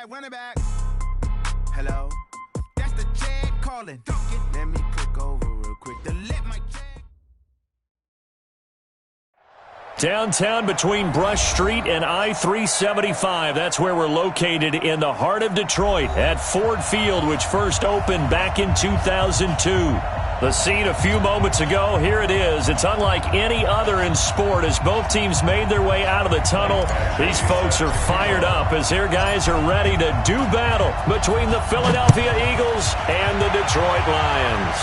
Run it back. Hello? That's the Chad calling. Let me click over real quick to let my Chad. Downtown between Brush Street and I-375. That's where we're located in the heart of Detroit at Ford Field, which first opened back in 2002. The scene a few moments ago, here it is. It's unlike any other in sport as both teams made their way out of the tunnel. These folks are fired up as their guys are ready to do battle between the Philadelphia Eagles and the Detroit Lions.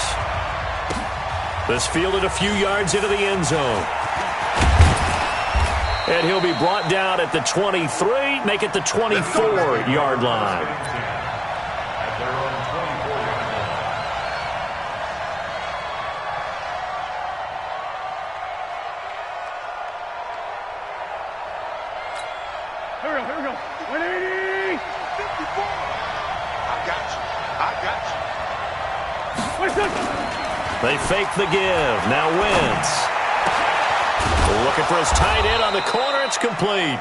This fielded a few yards into the end zone. And he'll be brought down at the 23, make it the 24-yard line. Here we go. 180. 54. I got you. They fake the give. Now Wentz. Looking for his tight end on the corner. It's complete.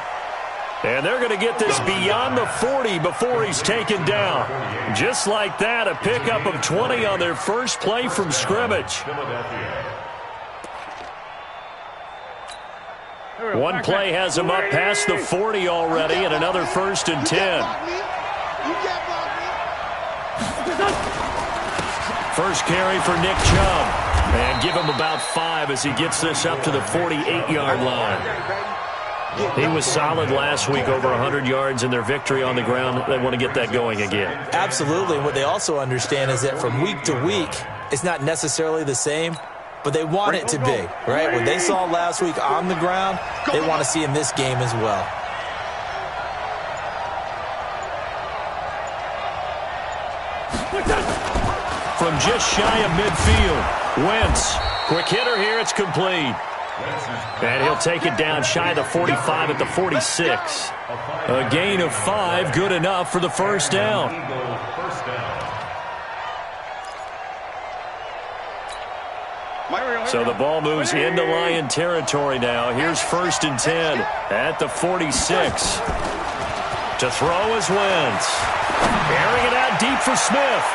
And they're going to get this beyond the 40 before he's taken down. Just like that, a pickup of 20 on their first play from scrimmage. One play has him up past the 40 already, and another 1st and 10. First carry for Nick Chubb. And give him about 5 as he gets this up to the 48-yard line. He was solid last week, over 100 yards in their victory on the ground. They want to get that going again. Absolutely. And what they also understand is that from week to week, it's not necessarily the same, but they want it to be, right? What they saw last week on the ground, they want to see in this game as well. From just shy of midfield, Wentz, quick hitter here, it's complete. And he'll take it down shy of the 45 at the 46. A gain of 5, good enough for the first down. So the ball moves into Lion territory now. Here's 1st and 10 at the 46. To throw is Wentz. Airing it out deep for Smith.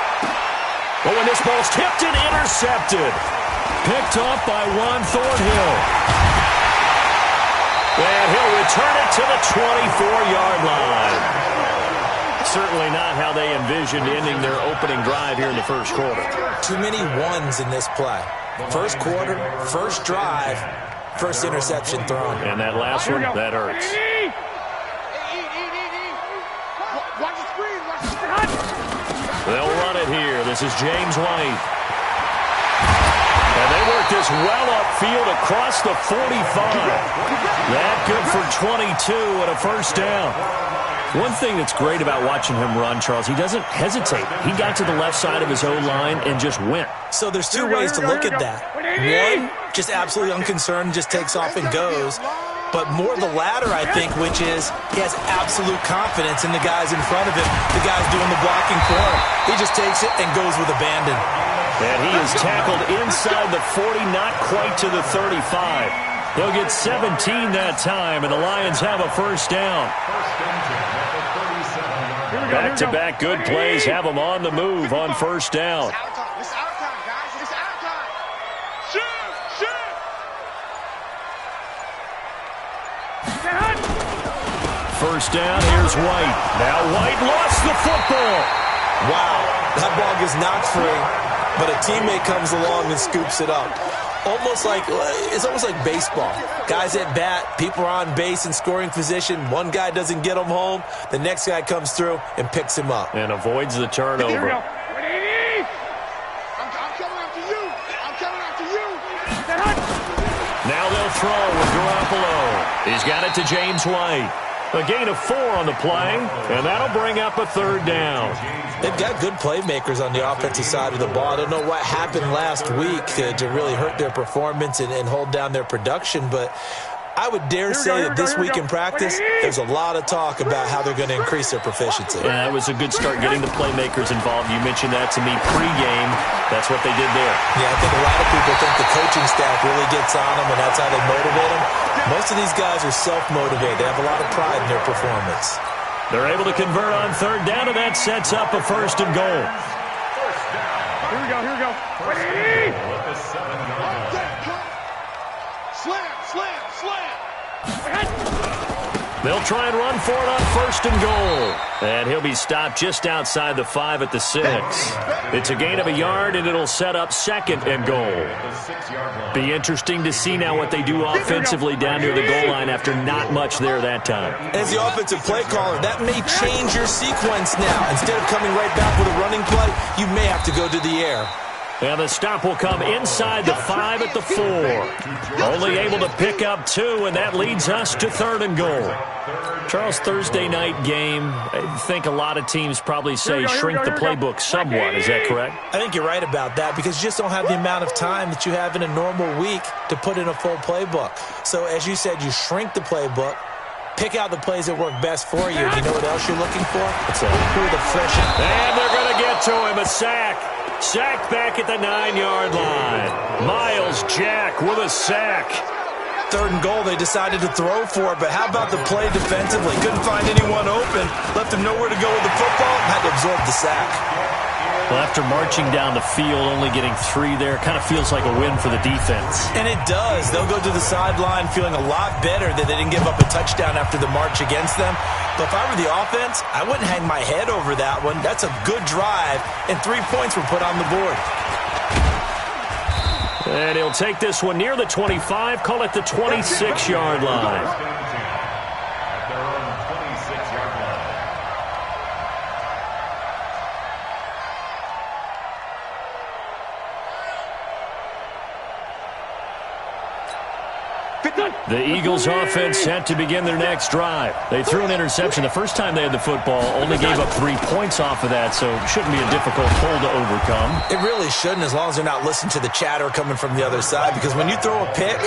But when this ball's tipped and intercepted. Picked up by Juan Thornhill. And he'll return it to the 24-yard line. Certainly not how they envisioned ending their opening drive here in the first quarter. Too many ones in this play. First quarter, first drive, first interception thrown. And that last one, that hurts. They'll run it here. This is James White. And they work this well upfield across the 45. That good for 22 and a first down. One thing that's great about watching him run, Charles, he doesn't hesitate. He got to the left side of his O-line and just went. So there's two ways to look at that. One, just absolutely unconcerned, just takes off and goes. But more the latter, I think, which is he has absolute confidence in the guys in front of him, the guys doing the blocking for him. He just takes it and goes with abandon. And he is tackled inside the 40, not quite to the 35. They'll get 17 that time, and the Lions have a first down. Back-to-back good plays have them on the move on first down. It's our time, guys. It's our time. First down, here's White. Now White lost the football. Wow, that ball gets knocked free, but a teammate comes along and scoops it up. It's almost like baseball. Guys at bat, people are on base in scoring position. One guy doesn't get him home. The next guy comes through and picks him up. And avoids the turnover. Here we go. I'm coming after you. I'm coming after you. Now they'll throw with Garoppolo. He's got it to James White. A gain of 4 on the play, and that'll bring up a third down. They've got good playmakers on the offensive side of the ball. I don't know what happened last week to really hurt their performance and hold down their production, but I would dare say that this week in practice, there's a lot of talk about how they're going to increase their proficiency. Yeah, that was a good start getting the playmakers involved. You mentioned that to me pregame. That's what they did there. Yeah, I think a lot of people think the coaching staff really gets on them, and that's how they motivate them. Most of these guys are self-motivated. They have a lot of pride in their performance. They're able to convert on third down, and that sets up a first and goal. Here we go, here we go. Ready? Slam, slam, slam. They'll try and run for it on first and goal. And he'll be stopped just outside the 5 at the 6. It's a gain of a yard, and it'll set up second and goal. Be interesting to see now what they do offensively down near the goal line after not much there that time. As the offensive play caller, that may change your sequence now. Instead of coming right back with a running play, you may have to go to the air. And the stop will come inside the 5 at the 4. Only able to pick up 2, and that leads us to third and goal. Charles, Thursday night game, I think a lot of teams probably say shrink the playbook somewhat. Is that correct? I think you're right about that because you just don't have the amount of time that you have in a normal week to put in a full playbook. So as you said, you shrink the playbook, pick out the plays that work best for you. You know what else you're looking for? It's a who the fresh. And they're going to get to him, a sack. Sack back at the 9-yard line. Miles Jack with a sack. Third and goal, they decided to throw for it, but how about the play defensively? Couldn't find anyone open, left him nowhere to go with the football, had to absorb the sack. Well, after marching down the field, only getting 3 there, kind of feels like a win for the defense. And it does. They'll go to the sideline feeling a lot better that they didn't give up a touchdown after the march against them. But if I were the offense, I wouldn't hang my head over that one. That's a good drive, and 3 points were put on the board. And he'll take this one near the 25, call it the 26-yard line. The Eagles offense set to begin their next drive. They threw an interception the first time they had the football, only gave up 3 points off of that, so it shouldn't be a difficult hole to overcome. It really shouldn't, as long as they're not listening to the chatter coming from the other side, because when you throw a pick,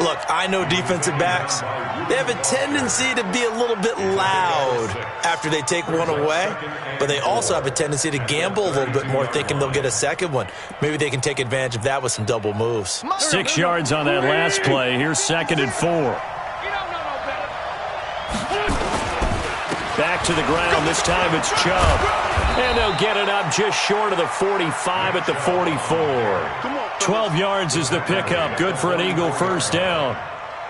look, I know defensive backs, they have a tendency to be a little bit loud after they take one away, but they also have a tendency to gamble a little bit more, thinking they'll get a second one. Maybe they can take advantage of that with some double moves. 6 yards on that last play. Here's second and 4. Back to the ground. This time it's Chubb. And they'll get it up just short of the 45 at the 44. 12 yards is the pickup. Good for an Eagle first down.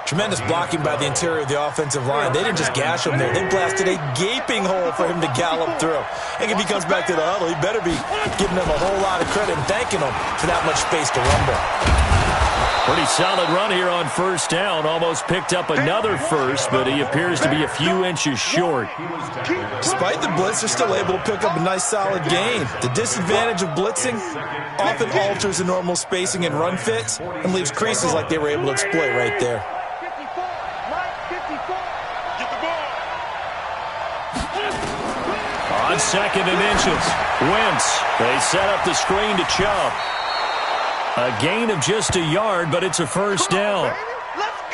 Tremendous blocking by the interior of the offensive line. They didn't just gash him there. They blasted a gaping hole for him to gallop through. And if he comes back to the huddle, he better be giving them a whole lot of credit and thanking them for that much space to rumble. Pretty solid run here on first down. Almost picked up another first, but he appears to be a few inches short. Despite the blitz, they're still able to pick up a nice solid gain. The disadvantage of blitzing often alters the normal spacing and run fits and leaves creases like they were able to exploit right there. On second and inches, Wentz. They set up the screen to Chubb. A gain of just a yard, but it's a first down.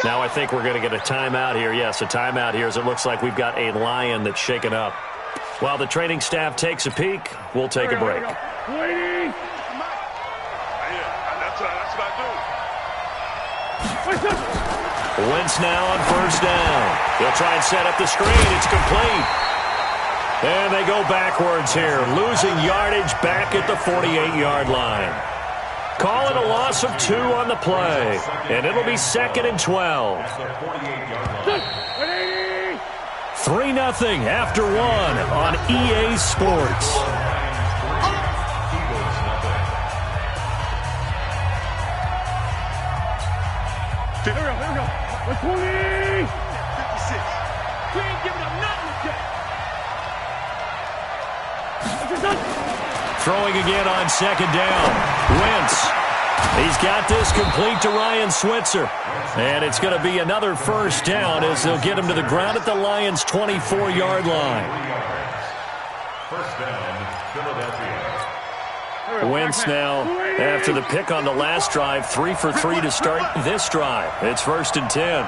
Now I think we're going to get a timeout here. Yes, a timeout here as it looks like we've got a Lion that's shaken up. While the training staff takes a peek, we'll take a break. That's what I do. Wentz now on first down. He'll try and set up the screen. It's complete. And they go backwards here, losing yardage back at the 48-yard line. Call it a loss of 2 on the play, and it'll be second and 12. 3-0 after 1 on EA Sports. There we go. 20. 56. We ain't giving up nothing today. Throwing again on second down. Wentz. He's got this complete to Ryan Switzer. And it's going to be another first down as they'll get him to the ground at the Lions' 24-yard line. First down, Philadelphia. Wentz now, after the pick on the last drive, 3 for 3 to start this drive. It's first and 10.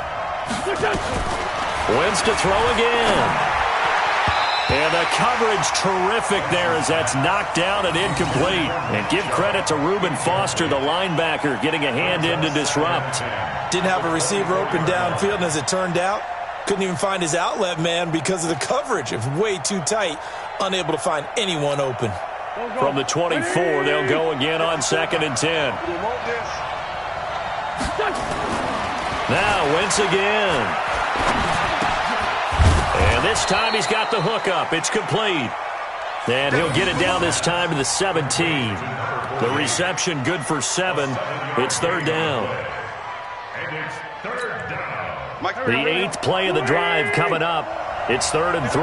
Wentz to throw again. And the coverage terrific there as that's knocked down and incomplete. And give credit to Reuben Foster, the linebacker, getting a hand in to disrupt. Didn't have a receiver open downfield, and as it turned out, Couldn't even find his outlet man because of the coverage. It was way too tight. Unable to find anyone open. From the 24, they'll go again on 2nd and 10. Now Wentz again. And this time he's got the hook up. It's complete. And he'll get it down this time to the 17. The reception good for 7. It's 3rd down. And it's 3rd down. The 8th play of the drive coming up. It's 3rd and 3.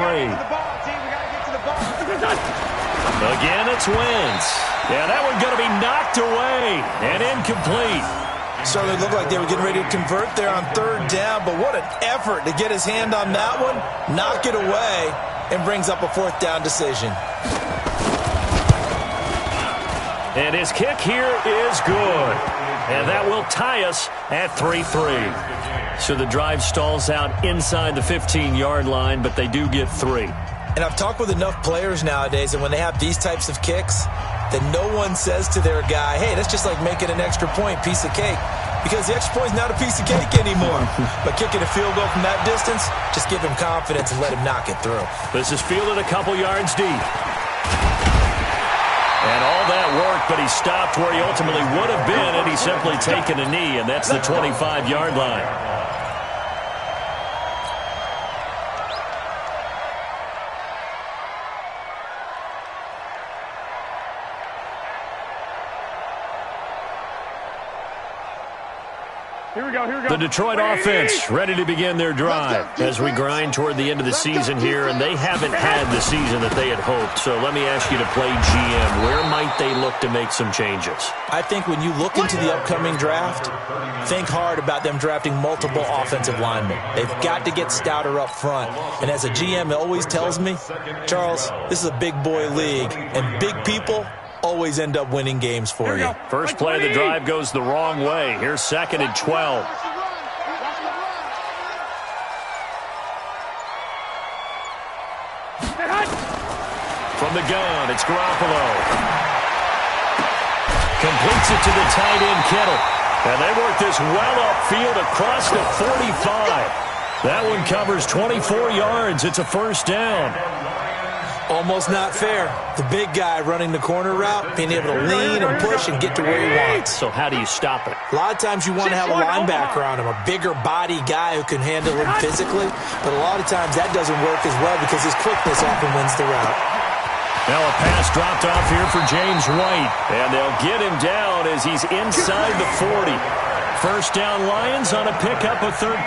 Again, it's Wentz. Yeah, that one going to be knocked away and incomplete. Certainly looked like they were getting ready to convert there on 3rd down, but what an effort to get his hand on that one, knock it away, and brings up a 4th down decision. And his kick here is good. And that will tie us at 3-3. So the drive stalls out inside the 15-yard line, but they do get 3. And I've talked with enough players nowadays, and when they have these types of kicks, that no one says to their guy, hey, that's just like making an extra point, piece of cake. Because the extra point is not a piece of cake anymore. But kicking a field goal from that distance, just give him confidence and let him knock it through. This is fielded a couple yards deep. And all that worked, but he stopped where he ultimately would have been, and he's simply taken a knee, and that's the 25-yard line. The Detroit offense ready to begin their drive as we grind toward the end of the season here, and they haven't had the season that they had hoped. So let me ask you to play GM. Where might they look to make some changes? I think when you look into the upcoming draft, think hard about them drafting multiple offensive linemen. They've got to get stouter up front. And as a GM, it always tells me, Charles, this is a big boy league, and big people always end up winning games for you. First play of the drive goes the wrong way. Here's 2nd and 12. From the gun, it's Garoppolo. Completes it to the tight end, Kittle. And they work this well upfield across the 45. That one covers 24 yards. It's a 1st down. Almost not fair. The big guy running the corner route, being able to lean and push and get to where he wants. So how do you stop it? A lot of times you want to have a linebacker on him, a bigger body guy who can handle him physically. But a lot of times that doesn't work as well because his quickness often wins the route. Now a pass dropped off here for James White. And they'll get him down as he's inside the 40. 1st down Lions on a pickup of 13.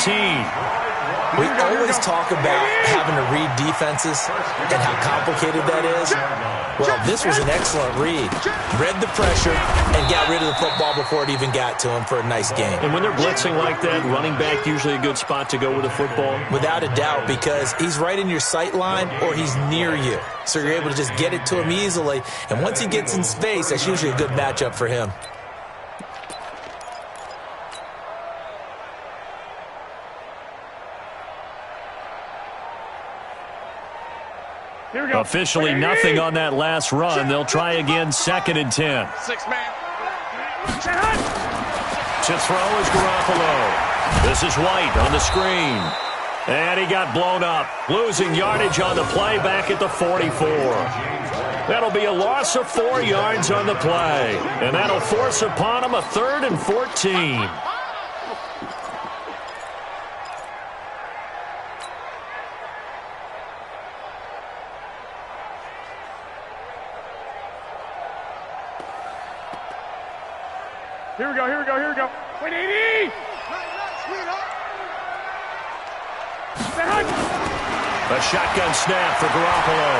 We always talk about having to read defenses and how complicated that is. Well, this was an excellent read. Read the pressure and got rid of the football before it even got to him for a nice game. And when they're blitzing like that, running back usually a good spot to go with the football? Without a doubt, because he's right in your sight line or he's near you. So you're able to just get it to him easily. And once he gets in space, that's usually a good matchup for him. Officially nothing on that last run. They'll try again 2nd and 10. 6-man. To throw is Garoppolo. This is White on the screen. And he got blown up. Losing yardage on the play back at the 44. That'll be a loss of 4 yards on the play. And that'll force upon him a 3rd and 14. Here we go. Wait, 80! A shotgun snap for Garoppolo.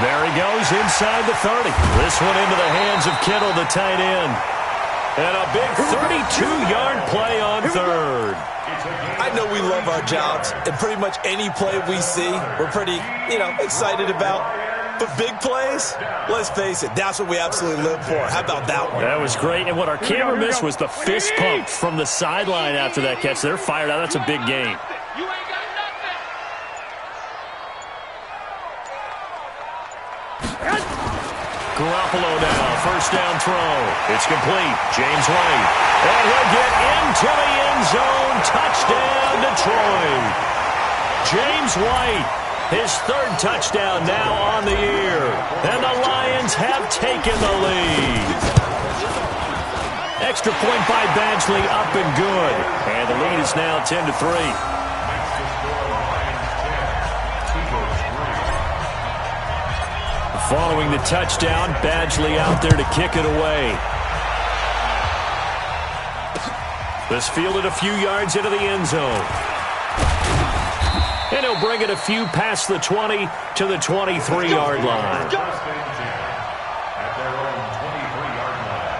There he goes inside the 30. This one into the hands of Kittle, the tight end. And a big 32-yard play on 3rd. I know we love our jobs, and pretty much any play we see, we're pretty, excited about. But big plays, let's face it, that's what we absolutely live for. How about that one? That was great. And what our camera missed was the fist pump from the sideline after that catch. They're fired out. That's a big game. You ain't got nothing. Garoppolo now, first down throw. It's complete. James White. And he'll get into the end zone. Touchdown, Detroit. James White, his third touchdown now on the year. And the Lions have taken the lead. Extra point by Badgley, up and good. And the lead is now 10-3. Following the touchdown, Badgley out there to kick it away. This fielded a few yards into the end zone. And he'll bring it a few past the 20 to the 23-yard line. At their own 23-yard line.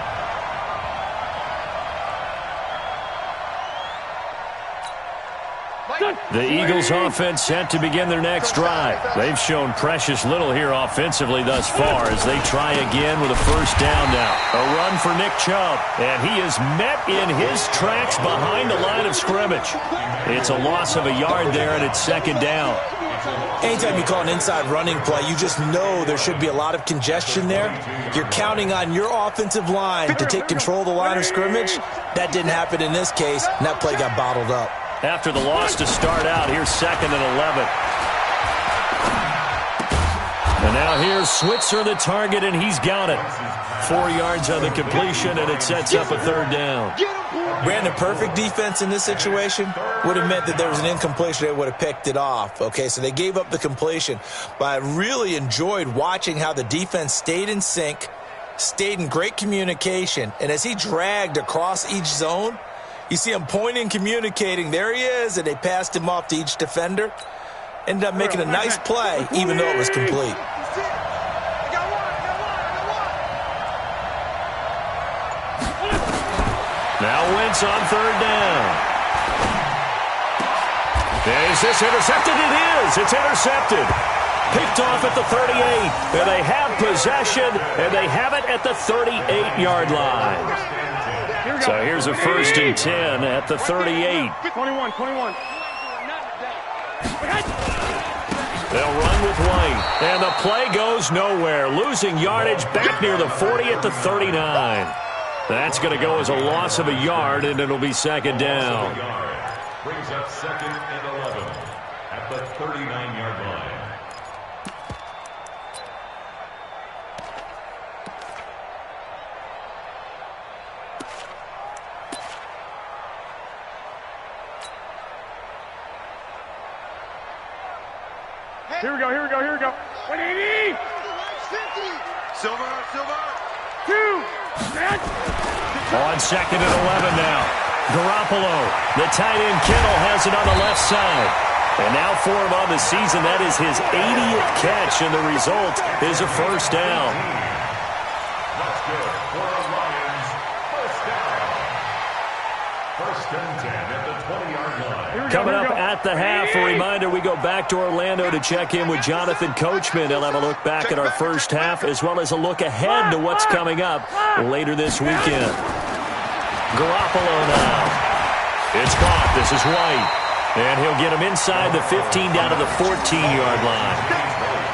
The Eagles offense set to begin their next drive. They've shown precious little here offensively thus far as they try again with a first down now. A run for Nick Chubb, and he is met in his tracks behind the line of scrimmage. It's a loss of a yard there, and it's second down. Anytime you call an inside running play, you just know there should be a lot of congestion there. You're counting on your offensive line to take control of the line of scrimmage. That didn't happen in this case, and that play got bottled up. After the loss to start out, here's 2nd and 11. And now here's Switzer, the target, and he's got it. 4 yards on the completion, and it sets up a third down. Brandon, perfect defense in this situation would have meant that there was an incompletion. They would have picked it off. Okay, so they gave up the completion. But I really enjoyed watching how the defense stayed in sync, stayed in great communication, and as he dragged across each zone, you see him pointing, communicating. There he is, and they passed him off to each defender. Ended up making a nice play, even though it was complete. Now Wentz on third down. Is this intercepted? It is. It's intercepted. Picked off at the 38. And they have possession, and they have it at the 38-yard line. So here's a 1st and 10 at the 38. 21. They'll run with White. And the play goes nowhere. Losing yardage back near the 40 at the 39. That's going to go as a loss of a yard, and it'll be second down. Brings up 2nd and 11 at the 39-yard line. Here we go. 180. Silver. 2. On 2nd and 11 now. Garoppolo, the tight end Kittle has it on the left side. And now for him on the season, that is his 80th catch, and the result is a first down. That's good for the Lions. First down. 1st and 10 at the 20-yard line. Coming up at the half, a reminder, we go back to Orlando to check in with Jonathan Coachman. He'll have a look back at our first half as well as a look ahead to what's coming up later this weekend. Garoppolo now. It's caught. This is White. And he'll get him inside the 15 down to the 14-yard line.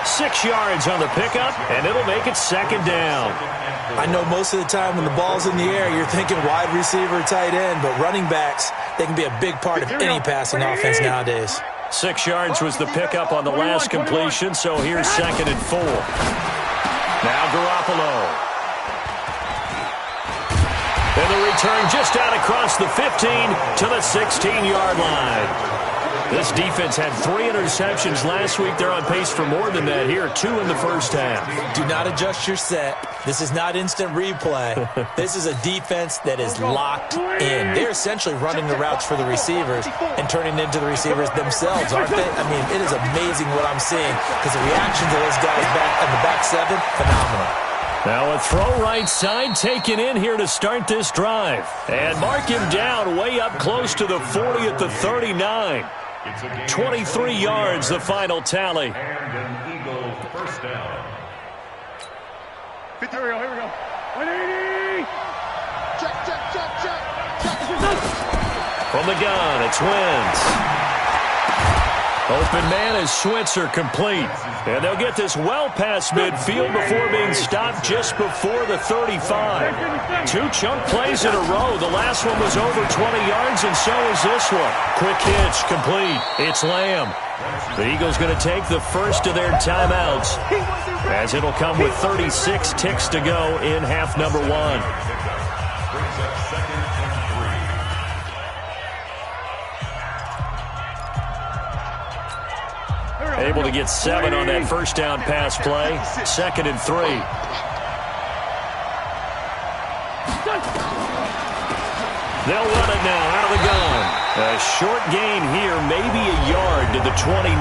6 yards on the pickup, and it'll make it second down. I know most of the time when the ball's in the air, you're thinking wide receiver, tight end, but running backs, they can be a big part of any passing offense nowadays. 6 yards was the pickup on the last completion, so here's 2nd and 4. Now Garoppolo. And the return just out across the 15 to the 16-yard line. This defense had 3 interceptions last week. They're on pace for more than that here, 2 in the first half. Do not adjust your set. This is not instant replay. This is a defense that is locked in. They're essentially running the routes for the receivers and turning into the receivers themselves, aren't they? I mean, it is amazing what I'm seeing because the reaction to those guys back in the back 7, phenomenal. Now a throw right side taken in here to start this drive. And mark him down way up close to the 40 at the 39. 23 yards, the final tally. And an Eagle first down. Here we go. 180. Check. From the gun, it's Wentz. Open man is Switzer, complete. And they'll get this well past midfield before being stopped just before the 35. 2 chunk plays in a row. The last one was over 20 yards, and so is this one. Quick hitch, complete. It's Lamb. The Eagles going to take the first of their timeouts, as it'll come with 36 ticks to go in half number 1. Able to get 7 on that first down pass play. 2nd and 3. They'll run it now out of the gun. A short gain here, maybe a yard to the 29.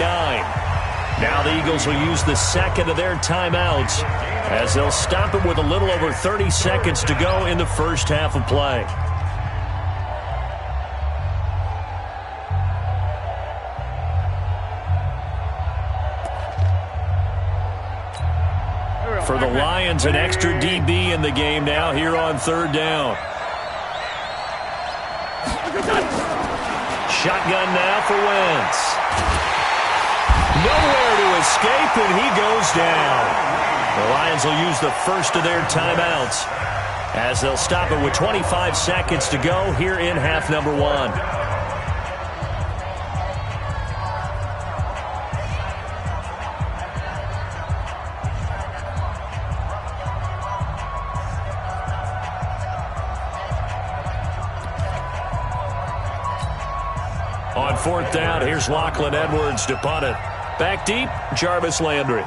Now the Eagles will use the second of their timeouts, as they'll stop it with a little over 30 seconds to go in the first half of play. For the Lions, an extra DB in the game now here on 3rd down. Shotgun now for Wentz. Nowhere to escape, and he goes down. The Lions will use the first of their timeouts, as they'll stop it with 25 seconds to go here in half number 1. On 4th down, here's Lachlan Edwards to punt it. Back deep, Jarvis Landry.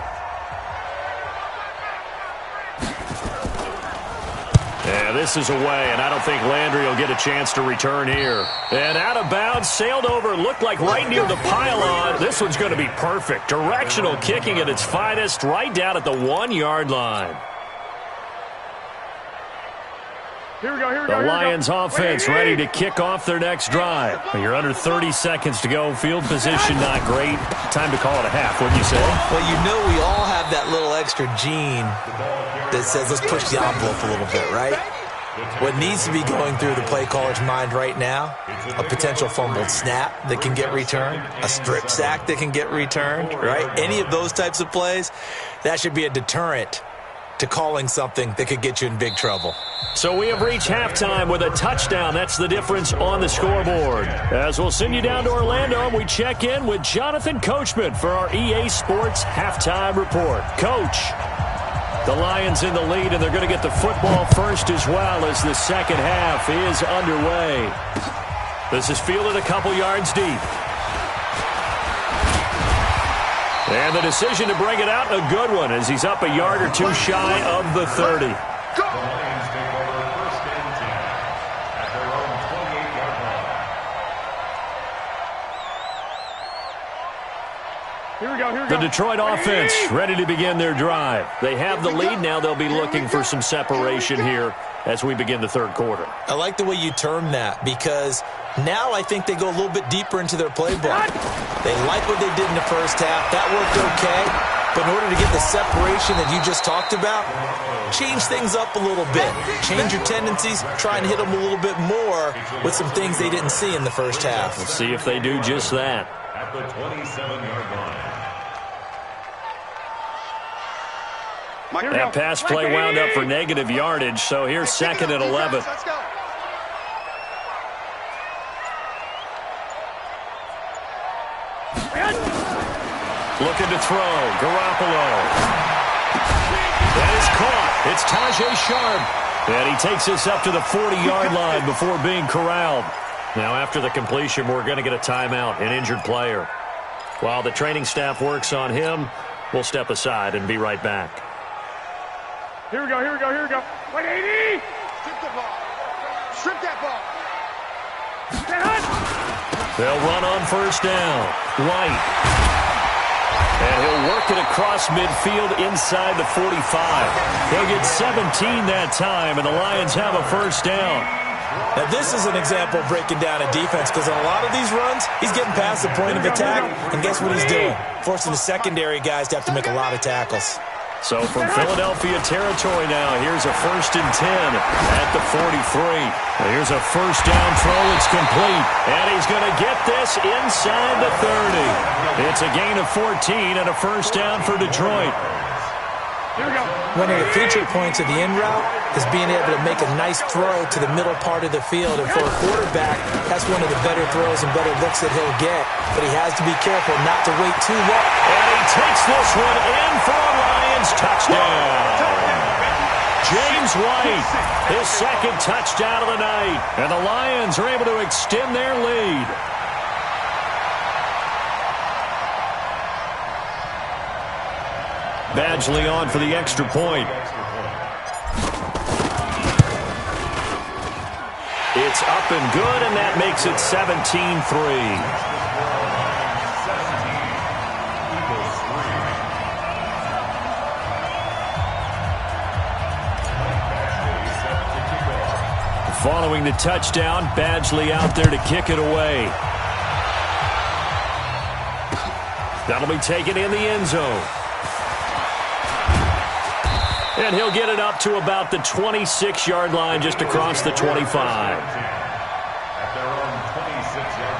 Yeah, this is away, and I don't think Landry will get a chance to return here. And out of bounds, sailed over, looked like right near the pylon. This one's going to be perfect. Directional kicking at its finest, right down at the 1-yard line. Here we go, the Lions offense ready to kick off their next drive. You're under 30 seconds to go. Field position not great. Time to call it a half, wouldn't you say? Well, you know we all have that little extra gene that says let's push the envelope a little bit, right? What needs to be going through the play caller's mind right now, a potential fumbled snap that can get returned, a strip sack that can get returned, right? Any of those types of plays, that should be a deterrent to calling something that could get you in big trouble. So we have reached halftime with a touchdown. That's the difference on the scoreboard. As we'll send you down to Orlando, and we check in with Jonathan Coachman for our EA Sports Halftime Report. Coach, the Lions in the lead, and they're going to get the football first as well as the second half is underway. This is fielded a couple yards deep. And the decision to bring it out, a good one, as he's up a yard or two shy of the 30. The Lions take over 1st and 10 at their own 28-yard line. Here we go. The Detroit offense ready to begin their drive. They have the lead. Now they'll be looking for some separation here as we begin the 3rd quarter. I like the way you term that, because now I think they go a little bit deeper into their playbook. They like what they did in the first half. That worked okay. But in order to get the separation that you just talked about, change things up a little bit. Change your tendencies. Try and hit them a little bit more with some things they didn't see in the first half. We'll see if they do just that. At the 27-yard line. That pass play wound up for negative yardage, so here's 2nd and 11. Let's go. Looking to throw, Garoppolo. That is caught. It's Tajae Sharpe. And he takes this up to the 40-yard line before being corralled. Now after the completion, we're going to get a timeout, an injured player. While the training staff works on him, we'll step aside and be right back. Here we go. 180. Strip the ball. Strip that ball. They'll run on 1st down. White. And he'll work it across midfield inside the 45. He'll get 17 that time, and the Lions have a 1st down. Now, this is an example of breaking down a defense, because on a lot of these runs, he's getting past the point of attack, and guess what he's doing? Forcing the secondary guys to have to make a lot of tackles. So from Philadelphia territory now, here's a 1st and 10 at the 43. Here's a first down throw. It's complete. And he's going to get this inside the 30. It's a gain of 14 and a first down for Detroit. One of the feature points of the in route is being able to make a nice throw to the middle part of the field. And for a quarterback, that's one of the better throws and better looks that he'll get. But he has to be careful not to wait too long. And he takes this one in for a Lions touchdown. James White, his second touchdown of the night. And the Lions are able to extend their lead. Badgley on for the extra point. It's up and good, and that makes it 17-3. Following the touchdown, Badgley out there to kick it away. That'll be taken in the end zone. And he'll get it up to about the 26-yard line, just across the 25. At their own 26-yard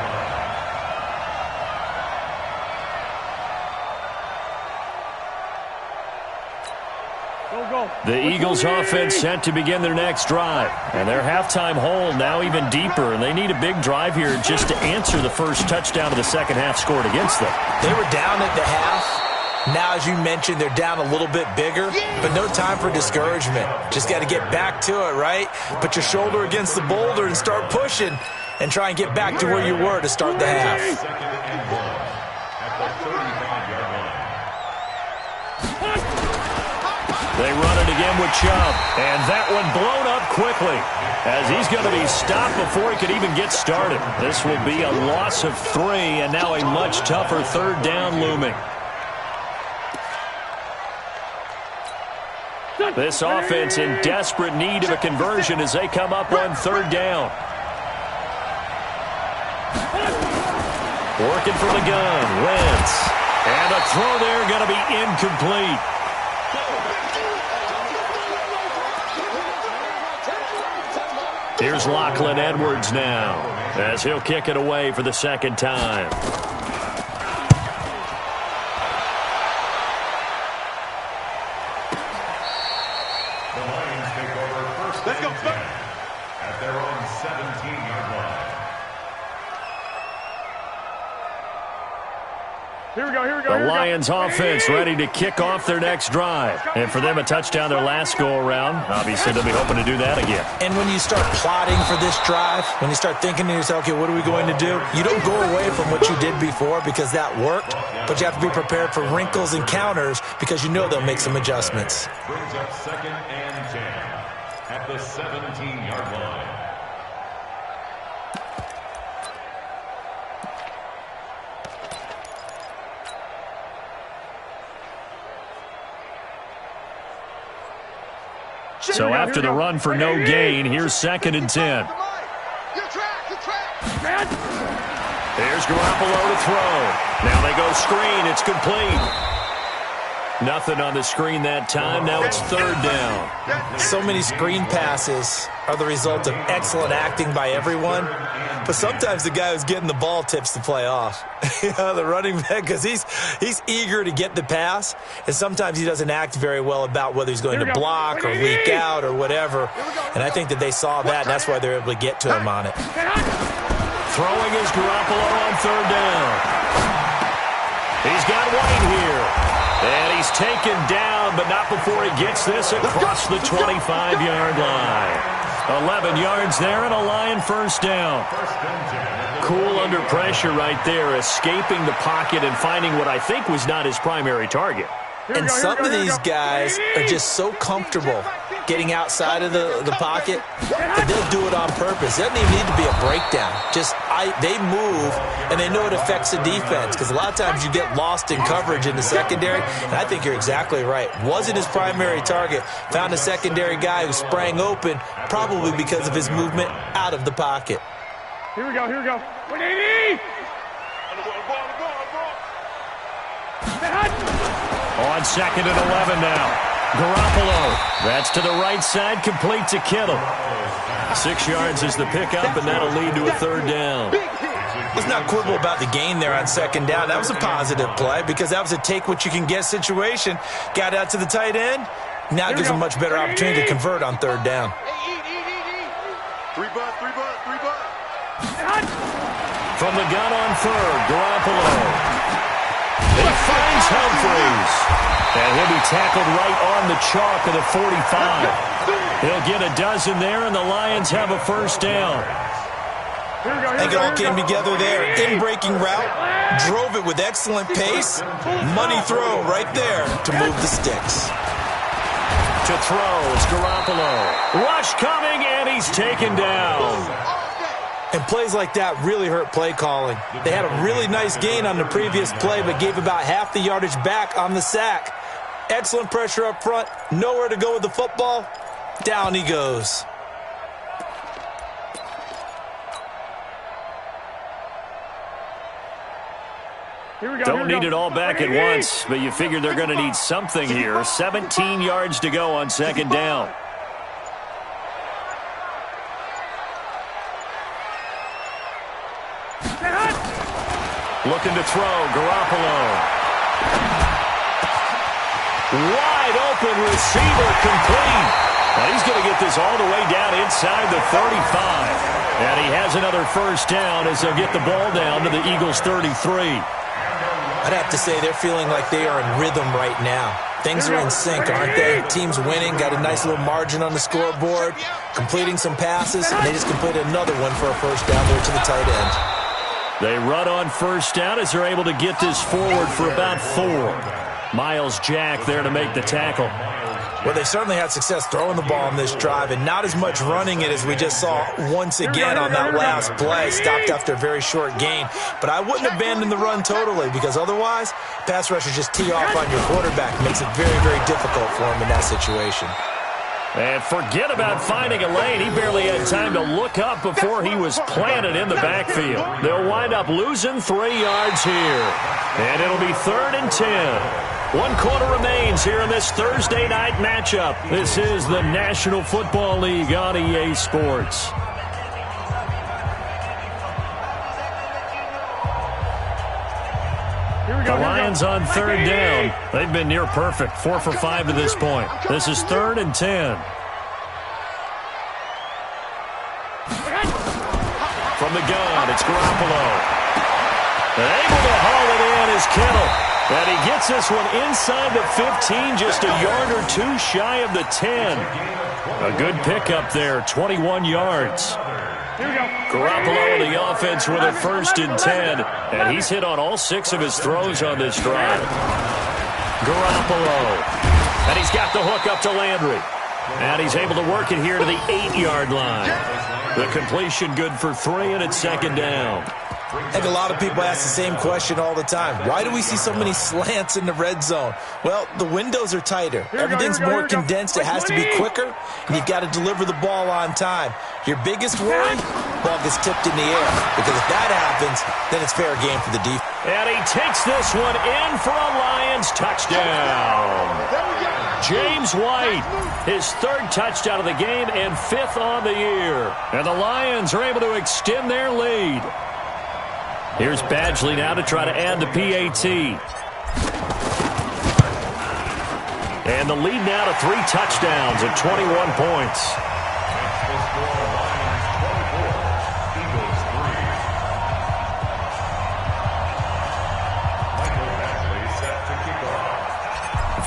line. The Eagles offense set to begin their next drive. And their halftime hole now even deeper. And they need a big drive here just to answer the first touchdown of the second half scored against them. They were down at the half. Now, as you mentioned, they're down a little bit bigger, but no time for discouragement. Just got to get back to it, right? Put your shoulder against the boulder and start pushing and try and get back to where you were to start the half. Second and 1 at the 35-yard line. They run it again with Chubb. And that one blown up quickly as he's going to be stopped before he could even get started. This will be a loss of 3 and now a much tougher third down looming. This offense in desperate need of a conversion as they come up on third down. Working from the gun, Wentz. And a throw there going to be incomplete. Here's Lachlan Edwards now as he'll kick it away for the second time. At their own 17-yard line. The Lions offense ready to kick off their next drive. And for them, a touchdown their last go-around. Obviously, they'll be hoping to do that again. And when you start plotting for this drive, when you start thinking to yourself, okay, what are we going to do? You don't go away from what you did before because that worked, but you have to be prepared for wrinkles and counters because you know they'll make some adjustments. Brings up second and 10 at the 17-yard line. So after the run for no gain, here's second and 10. There's Garoppolo to throw. Now they go screen. It's complete. Nothing on the screen that time. Now it's third down. So many screen passes are the result of excellent acting by everyone. But sometimes the guy who's getting the ball tips the play off. The running back, because he's eager to get the pass, and sometimes he doesn't act very well about whether he's going to block or leak out or whatever. And I think that they saw that, and that's why they're able to get to him on it. Throwing is Garoppolo on third down. He's got White here. And he's taken down, but not before he gets this across the 25-yard line. 11 yards there and a Lion first down. Cool under pressure right there, escaping the pocket and finding what I think was not his primary target. And some of these guys are just so comfortable getting outside of the pocket that they'll do it on purpose. It doesn't even need to be a breakdown. They move, and they know it affects the defense because a lot of times you get lost in coverage in the secondary, and I think you're exactly right. Wasn't his primary target. Found a secondary guy who sprang open, probably because of his movement out of the pocket. Here we go. 180! On on 2nd and 11 now. Garoppolo. That's to the right side, complete to Kittle. 6 yards is the pickup, and that'll lead to a 3rd down. Let's not quibble about the gain there on 2nd down. That was a positive play because that was a take-what-you-can-get situation. Got out to the tight end. Now it gives them a much better opportunity to convert on 3rd down. 3 butt. From the gun on 3rd, Garoppolo. He finds Humphries. And he'll be tackled right on the chalk of the 45. He'll get a dozen there, and the Lions have a 1st down. I think it all came together there. In-breaking route, drove it with excellent pace. Money throw right there to move the sticks. To throw, it's Garoppolo. Rush coming, and he's taken down. And plays like that really hurt play calling. They had a really nice gain on the previous play, but gave about half the yardage back on the sack. Excellent pressure up front. Nowhere to go with the football. Down he goes. Don't need it all back at once, but you figure they're going to need something here. 17 yards to go on 2nd down. Looking to throw, Garoppolo. Wide open receiver, complete. Now he's going to get this all the way down inside the 35. And he has another 1st down as they'll get the ball down to the Eagles' 33. I'd have to say they're feeling like they are in rhythm right now. Things are in sync, aren't they? Team's winning, got a nice little margin on the scoreboard, completing some passes, and they just completed another one for a 1st down there to the tight end. They run on 1st down as they're able to get this forward for about 4. Miles Jack there to make the tackle. Well, they certainly had success throwing the ball on this drive, and not as much running it as we just saw once again on that last play. Stopped after a very short gain. But I wouldn't abandon the run totally, because otherwise, pass rushers just tee off on your quarterback. Makes it very, very difficult for him in that situation. And forget about finding a lane. He barely had time to look up before he was planted in the backfield. They'll wind up losing 3 yards here. And it'll be 3rd and 10. 1 quarter remains here in this Thursday night matchup. This is the National Football League on EA Sports. The Lions on 3rd down. They've been near perfect. 4 for 5 to this point. This is 3rd and 10. From the gun, it's Garoppolo. Able to haul it in is Kittle. And he gets this one inside the 15, just a yard or 2 shy of the 10. A good pickup there, 21 yards. Garoppolo and the offense with a 1st and 10. And he's hit on all 6 of his throws on this drive. Garoppolo. And he's got the hook up to Landry. And he's able to work it here to the 8-yard line. The completion good for 3, and it's 2nd down. I think a lot of people ask the same question all the time. Why do we see so many slants in the red zone? Well, the windows are tighter. Everything's more condensed. It has to be quicker, and you've got to deliver the ball on time. Your biggest worry, ball gets tipped in the air, because if that happens, then it's fair game for the defense. And he takes this one in for a Lions touchdown. James White, his 3rd touchdown of the game and 5th on the year. And the Lions are able to extend their lead. Here's Badgley now to try to add the PAT. And the lead now to 3 touchdowns and 21 points.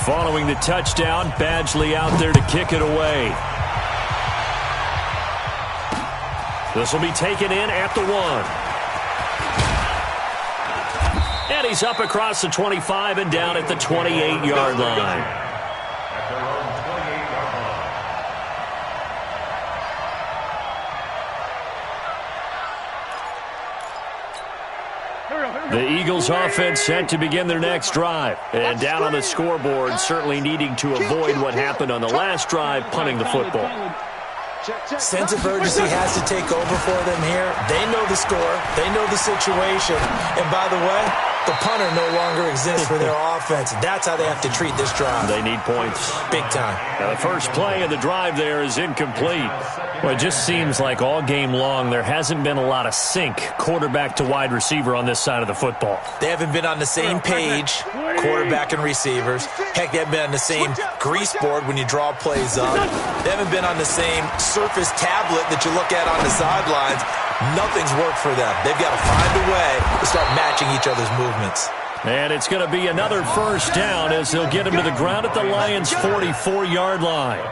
Following the touchdown, Badgley out there to kick it away. This will be taken in at the 1. And he's up across the 25 and down at the 28-yard line. The Eagles offense set to begin their next drive. And down on the scoreboard, certainly needing to avoid what happened on the last drive, punting the football. Sense of urgency has to take over for them here. They know the score. They know the situation. And by the way, The punter no longer exists for their offense. That's how they have to treat this drive. They need points. Big time. Now, the first play of the drive there is incomplete. Well, it just seems like all game long there hasn't been a lot of sync quarterback to wide receiver on this side of the football. They haven't been on the same page, quarterback and receivers. Heck, they haven't been on the same grease board when you draw plays up. They haven't been on the same Surface tablet that you look at on the sidelines. Nothing's worked for them. They've got to find a way to start matching each other's movements. And it's going to be another first down as they'll get him to the ground at the Lions' 44-yard line.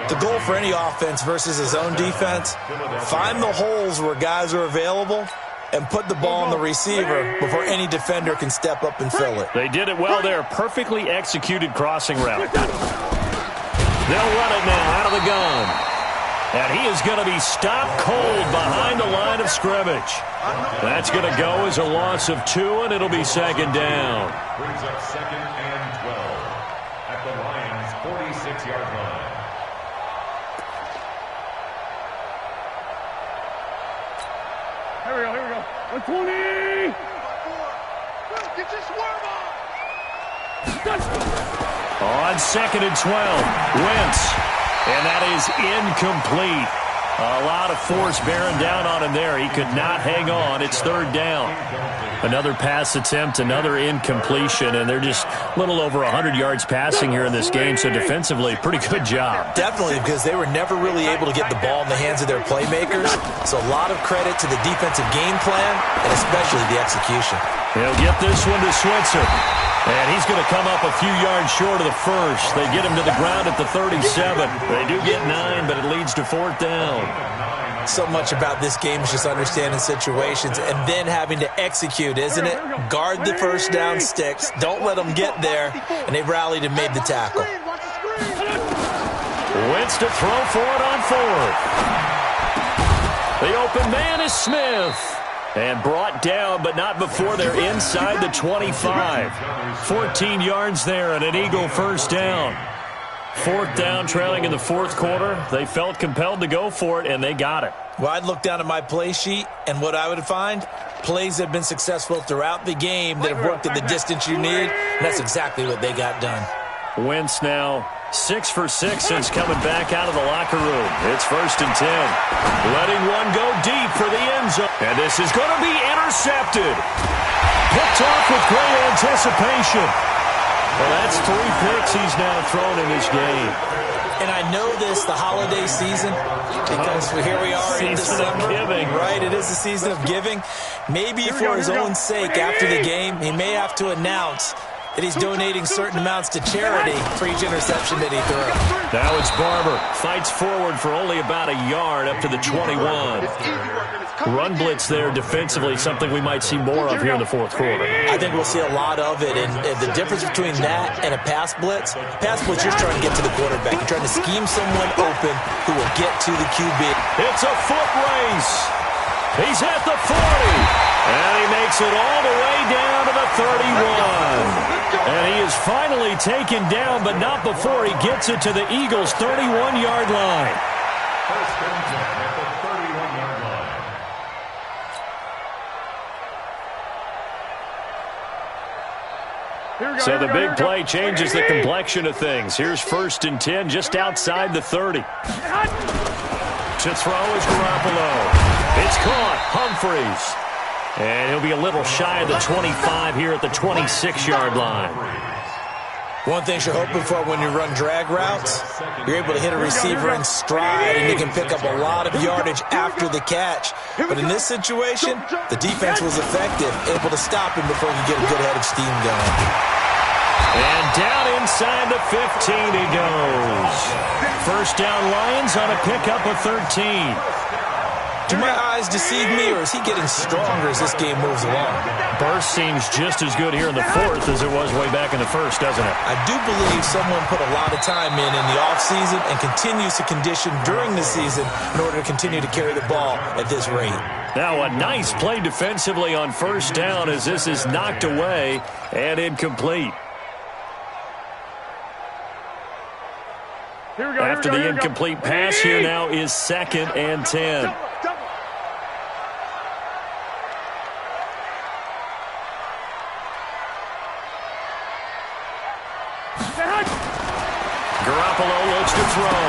The goal for any offense versus a zone defense, find the holes where guys are available and put the ball on the receiver before any defender can step up and fill it. They did it well there. Perfectly executed crossing route. They'll run it now out of the gun. And he is going to be stopped cold behind the line of scrimmage. That's going to go as a loss of 2, and it'll be second down. Brings up 2nd and 12 at the Lions' 46-yard line. Here we go. 120. Get your swerve on. On 2nd and 12, Wentz. And that is incomplete. A lot of force bearing down on him there. He could not hang on. It's third down. Another pass attempt, another incompletion, and they're just a little over 100 yards passing here in this game, so defensively, pretty good job. Definitely, because they were never really able to get the ball in the hands of their playmakers, so a lot of credit to the defensive game plan and especially the execution. He'll get this one to Switzer. And he's going to come up a few yards short of the first. They get him to the ground at the 37. They do get 9, but it leads to fourth down. So much about this game is just understanding situations and then having to execute, isn't it? Guard the first down sticks. Don't let them get there. And they rallied and made the tackle. Wentz to throw for it on fourth. The open man is Smith. And brought down, but not before they're inside the 25. 14 yards there and an Eagle first down. Fourth down, trailing in the fourth quarter. They felt compelled to go for it, and they got it. Well, I'd look down at my play sheet, and what I would find, plays have been successful throughout the game that have worked at the distance you need, and that's exactly what they got done. Wentz now 6 for 6 since coming back out of the locker room. It's 1st and 10. Letting one go deep for the end zone. And this is going to be intercepted. Picked off with great anticipation. Well, that's 3 picks he's now thrown in this game. And I know this, the holiday season, because here we are in December. Season of giving. Right, it is the season of giving. Maybe for his own sake after the game, he may have to announce that he's donating certain amounts to charity for each interception that he threw. Now it's Barber. Fights forward for only about a yard up to the 21. Run blitz there defensively, something we might see more of here in the fourth quarter. I think we'll see a lot of it, and the difference between that and a pass blitz, you're trying to get to the quarterback. You're trying to scheme someone open who will get to the QB. It's a foot race. He's at the 40. And he makes it all the way down to the 31. And he is finally taken down, but not before he gets it to the Eagles' 31-yard line. First and 10 at the 31-yard line. So the big play changes the complexion of things. Here's 1st and 10 just outside the 30. To throw is Garoppolo. It's caught. Humphries. And he'll be a little shy of the 25 here at the 26-yard line. One thing you're hoping for when you run drag routes, you're able to hit a receiver in stride and you can pick up a lot of yardage after the catch. But in this situation, the defense was effective, able to stop him before he get a good head of steam going. And down inside the 15 he goes. First down Lions on a pickup of 13. Do my eyes deceive me, or is he getting stronger as this game moves along? Burst seems just as good here in the fourth as it was way back in the first, doesn't it? I do believe someone put a lot of time in the offseason and continues to condition during the season in order to continue to carry the ball at this rate. Now a nice play defensively on first down as this is knocked away and incomplete. After the incomplete pass, here now is 2nd and 10. Garoppolo looks to throw.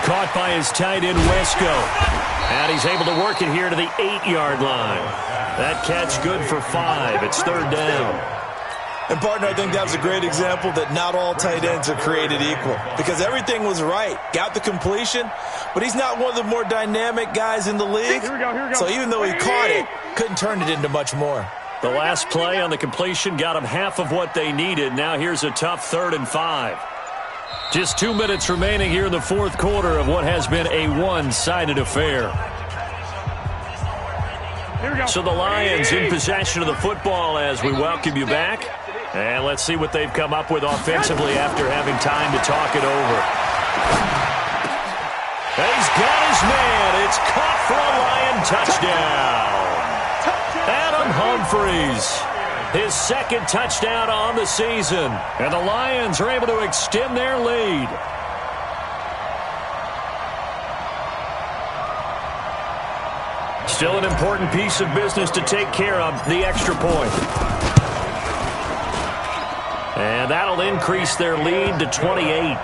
Caught by his tight end, Wesco. And he's able to work it here to the 8-yard line. That catch good for 5. It's third down. And, partner, I think that was a great example that not all tight ends are created equal. Because everything was right. Got the completion, but he's not one of the more dynamic guys in the league. Here we go. So even though he caught it, couldn't turn it into much more. The last play on the completion got them half of what they needed. Now here's a tough 3rd and 5. Just 2 minutes remaining here in the fourth quarter of what has been a one-sided affair. So the Lions in possession of the football as we welcome you back. And let's see what they've come up with offensively after having time to talk it over. He's got his man. It's caught for a Lion touchdown. Adam Humphries. His second touchdown on the season. And the Lions are able to extend their lead. Still an important piece of business to take care of, the extra point. And that'll increase their lead to 28.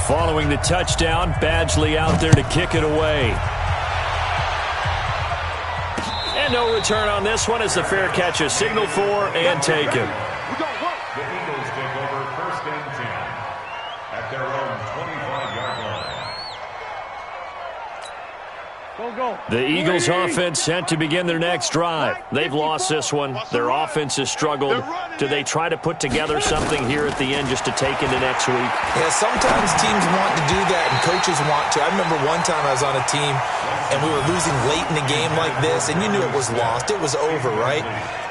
Following the touchdown, Badgley out there to kick it away. And no return on this one as the fair catch is signaled for and taken. The Eagles take over 1st and 10 at their own 25-yard line. Go. The Eagles offense set to begin their next drive. They've lost this one. Their offense has struggled. Do they try to put together something here at the end just to take into next week? Yeah, sometimes teams want to do that and coaches want to. I remember one time I was on a team and we were losing late in the game like this, and you knew it was lost. It was over, right?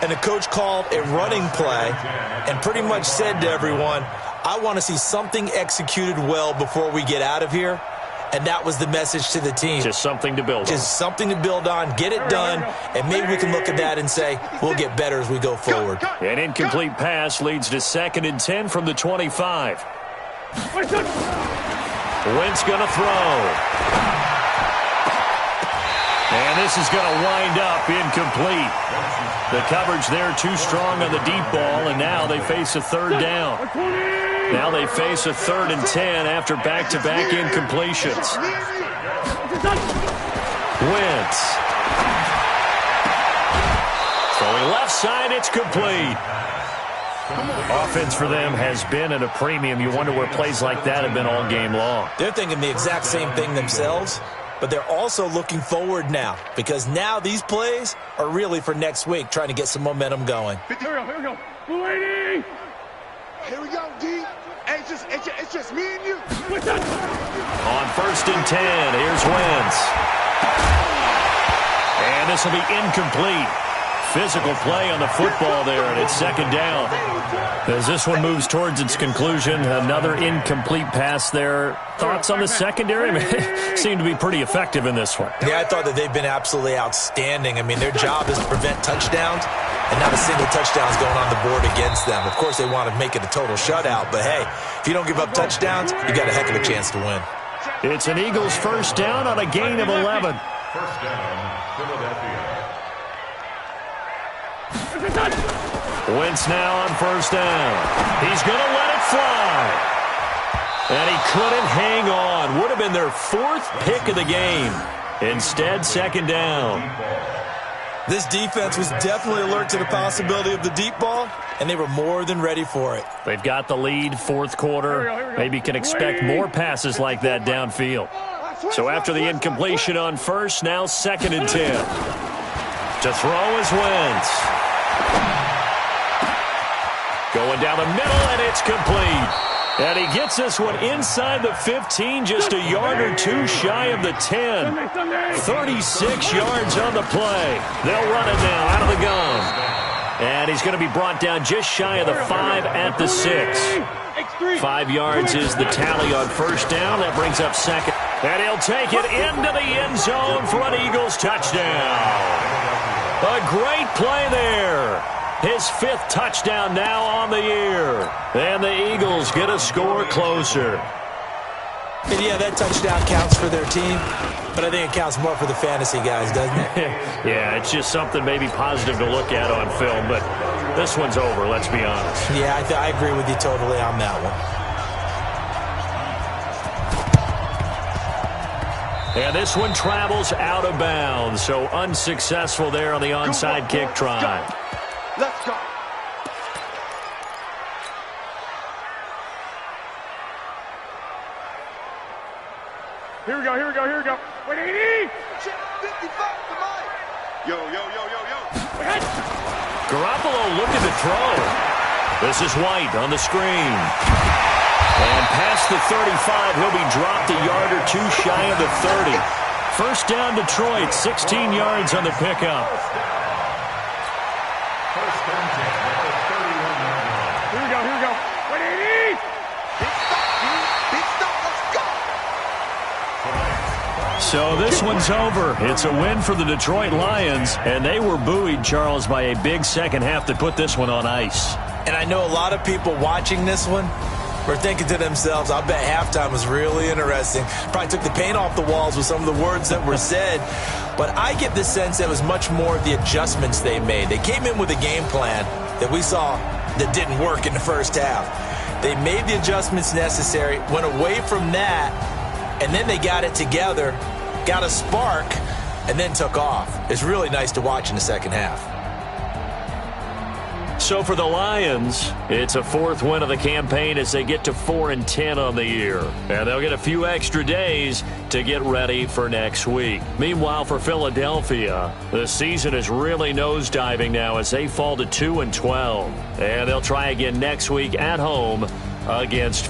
And the coach called a running play and pretty much said to everyone, I want to see something executed well before we get out of here. And that was the message to the team. Just something to build on. Just something to build on, get it done, and maybe we can look at that and say, we'll get better as we go forward. An incomplete pass leads to 2nd and 10 from the 25. Wentz going to throw. And this is going to wind up incomplete. The coverage there too strong on the deep ball, and now they face a 3rd down. Now they face a 3rd and 10 after back-to-back incompletions. Wentz. Throwing left side, it's complete. Offense for them has been at a premium. You wonder where plays like that have been all game long. They're thinking the exact same thing themselves, but they're also looking forward now because now these plays are really for next week, trying to get some momentum going. Here we go. Lady. Here we go, D. It's just me and you. On 1st and 10, here's Wentz. And this will be incomplete. Physical play on the football there, and it's 2nd down. As this one moves towards its conclusion, another incomplete pass there. Thoughts on the secondary? I mean, seem to be pretty effective in this one. Yeah, I thought that they've been absolutely outstanding. I mean, their job is to prevent touchdowns, and not a single touchdown is going on the board against them. Of course, they want to make it a total shutout, but hey, if you don't give up touchdowns, you got a heck of a chance to win. It's an Eagles 1st down on a gain of 11. 1st down, Philadelphia. Wentz now on 1st down. He's going to let it fly. And he couldn't hang on. Would have been their 4th pick of the game. Instead, 2nd down. This defense was definitely alert to the possibility of the deep ball, and they were more than ready for it. They've got the lead, 4th quarter. Maybe can expect more passes like that downfield. So after the incompletion on 1st, now 2nd and 10. To throw is Wentz. Going down the middle, and it's complete. And he gets this one inside the 15, just a yard or two shy of the 10. 36 yards on the play. They'll run it now out of the gun. And he's going to be brought down just shy of the 5 at the 6. 5 yards is the tally on 1st down. That brings up 2nd. And he'll take it into the end zone for an Eagles touchdown. A great play there. His 5th touchdown now on the year. And the Eagles get a score closer. And yeah, that touchdown counts for their team. But I think it counts more for the fantasy guys, doesn't it? Yeah, it's just something maybe positive to look at on film, but this one's over, let's be honest. Yeah, I agree with you totally on that one. And this one travels out of bounds, so unsuccessful there on the onside kick try. Let's go. Here we go, here we go, here we go. Wait, 80! Yo, yo, yo, yo, yo. Garoppolo looking to throw. This is White on the screen. And past the 35, he'll be dropped a yard or two shy of the 30. First down, Detroit, 16 yards on the pickup. First and 10 at the 31-yard line. Here we go, here we go. Wait, 80! Big stop, let's go. So this one's over. It's a win for the Detroit Lions, and they were buoyed, Charles, by a big second half that put this one on ice. And I know a lot of people watching this one were thinking to themselves, I bet halftime was really interesting. Probably took the paint off the walls with some of the words that were said. But I get the sense that it was much more of the adjustments they made. They came in with a game plan that we saw that didn't work in the first half. They made the adjustments necessary, went away from that, and then they got it together, got a spark, and then took off. It's really nice to watch in the second half. So for the Lions, it's a fourth win of the campaign as they get to 4-10 on the year. And they'll get a few extra days to get ready for next week. Meanwhile, for Philadelphia, the season is really nosediving now as they fall to 2-12. And they'll try again next week at home against